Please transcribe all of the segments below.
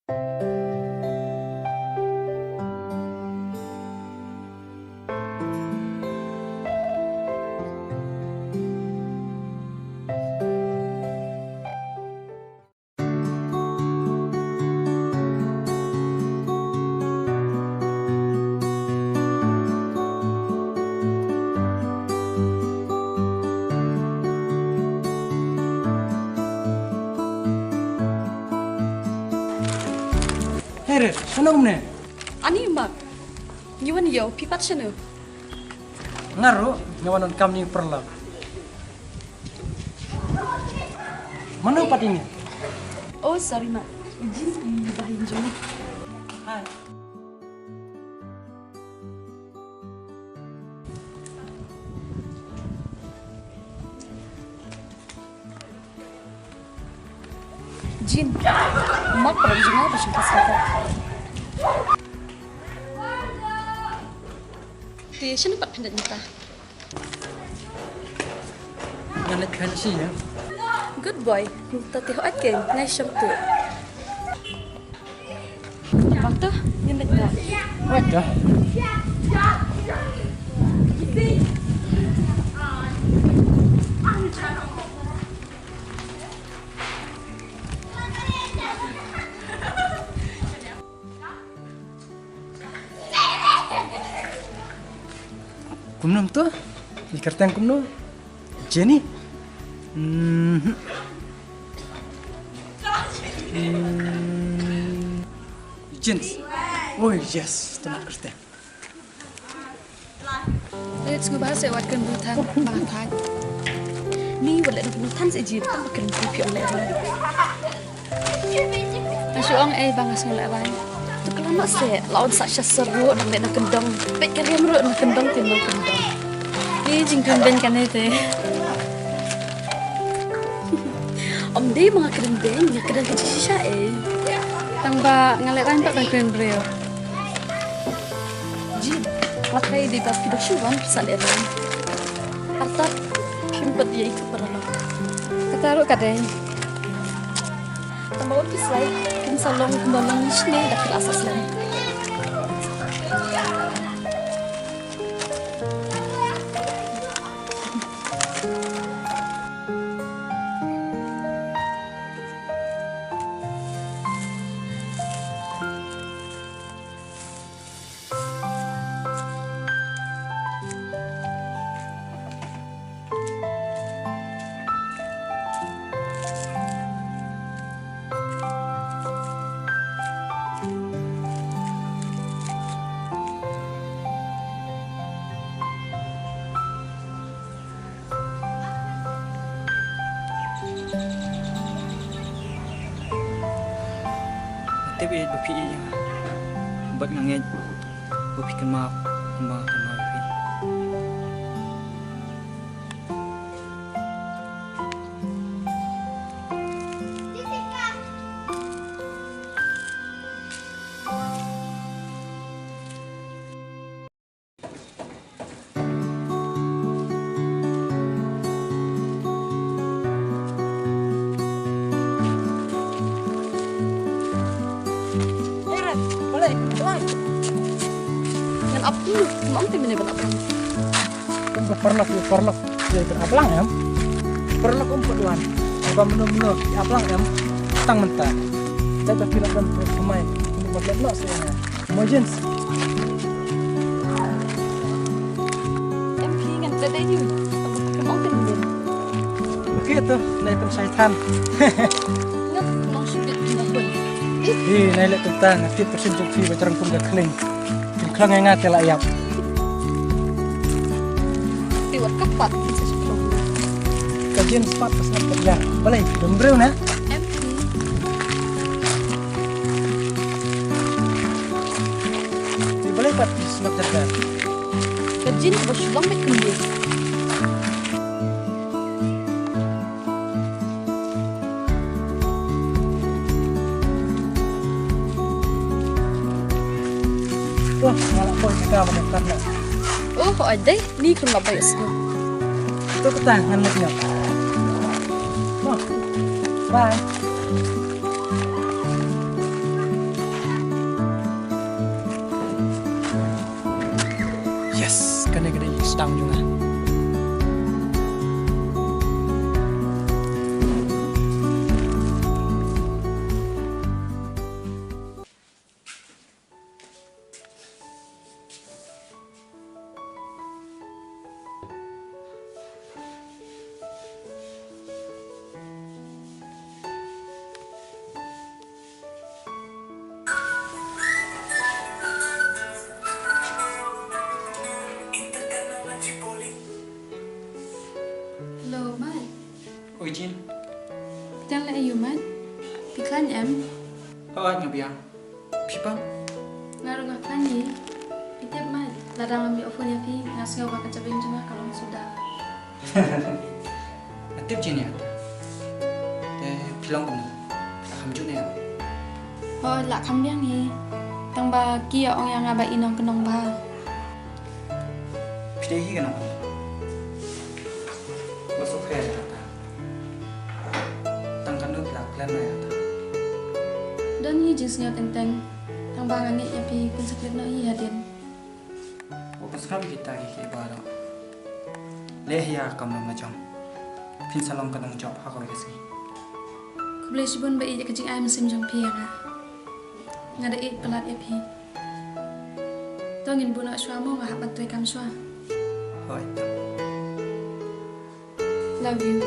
Hey, sana umne. Ani mak, nyuan yo pipat sana. Ngaruh nyawanon kami perla. Mana upat ini? Oh sorry mak, izin bahin jom. Hai. Jin, mak perlu juga berjumpa sama. Dia siapa dapat pindah nyata? Nganek kan sih ya. Good boy, tadi ho aken, nice shot tu. Apa tu? Yang betul. Wait dah. Kumnum tu, ikartang kumnum, Jenny. Jeans. Oh yes, teman kerja. Let's go bahas lewat kenutan bahan. Ni boleh kenutan sejid, tak makan kopi oleh orang. Asyong bangas oleh orang. Kalau nak se, lawan saja seru nak nak kendang. Baik kerja merut nak kendang timbang kendang. Ni jingkun ben kan itu. Om dia mengakirin ben, dia kena kecil sisa Tambah ngaleran tak keren beliau. Jin, pakai di bab hidup syuwan kesaleran. Arta kimpet dia ikut perlahan. Ketaruh kadang. Tambah waktu slide, salong kembalang sini dah kelasas lain. Tapi bukti yang buat ngangin, bukti kenal, kenal. Yang apa? Mau tim ini berapa? Perlok. Ya beraplang ya? Perlok umpulan. Coba menu aplang ya? Tang mentah. Kita pilihkan pemain. Ini buat lo sih. Mau jeans. MP kan tadi ni. Mau tim ini. Begitu, naik syaitan. Ngat mau sudah pun. Naik tentang nanti persenjuk fi bacarang pun dah keling. Kelang yang ngat lah ayam. Tiwat kapat bisa sebelum. Kajian sepat pesat kerja. Boleh, dombreu na. MP. Boleh pat semak kerja. Kajian bersulang baik kembali. Wah, malah boy kita menekan nak. Oh, ada ni kan apa ya semua. Itu ketangan lagi ya. Wah, bye. tang juga. Hello, Mat. Oi Jin, Đang lại yêu Mat. Piklan em. awak ngabiang. Pipa? Ngaruh ngapain ni? Pitip Mat. Ladang ambil phone ya pi. Ngasih awak kacabing cuma kalau sudah. Natip Jin ya. Pilang pun. Hamjun ya. Oh, lak kambiang ni. Tang ba kia ong yang ngaba inong kenong ba. Pidehi kan apa? Masuk fair ya ta. Tangkan lu pilak plan ya ta. Dan ni jenisnya tentang tang ba ngani ya pi kun sakit no i hadin. Fokus kami kita ke baru. Leh ya kamu macam. Pin salong kadang job hakau kasi. Ku boleh sibun ba i kecing ai mesim jong pi yang ngada i pelat ya pi. To ngin bu nak suamu ngah bantu kam sua. Hoi. Love you.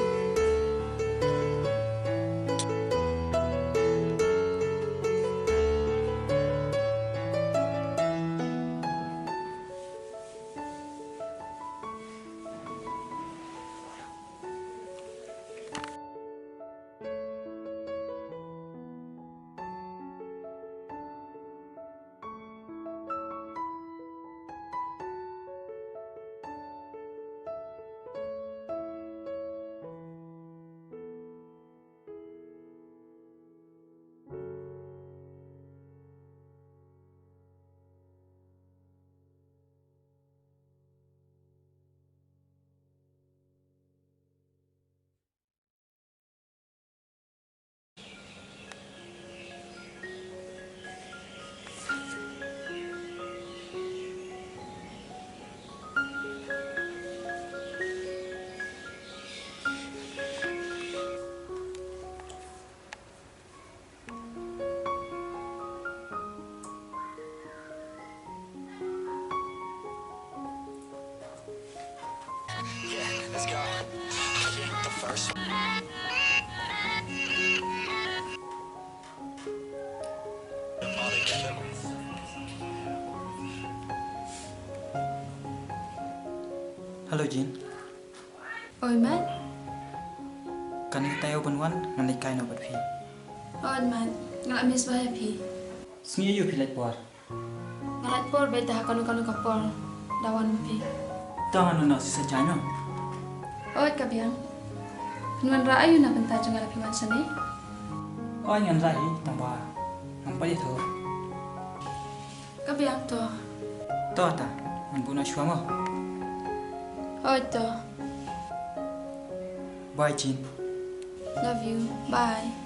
Let's go. The first one. All together. Halo Jin, Oi Mat. kan tayo banwan nanikai no berfi. On Mat. Ngalak mis ba ya pi. Sengi yu pilat puar. Ngalak por ba dah kanu kapor. Dawan pi. Tangan no sisa jano. Oi kabiang. Nuan ra ayu na benta jong ngalapi man sane. Oh ngan rahi tambah. Nampak itu. Kabiang to. Tahu tak? Membuna suama. Oi to. Bye Jin. Love you. Bye.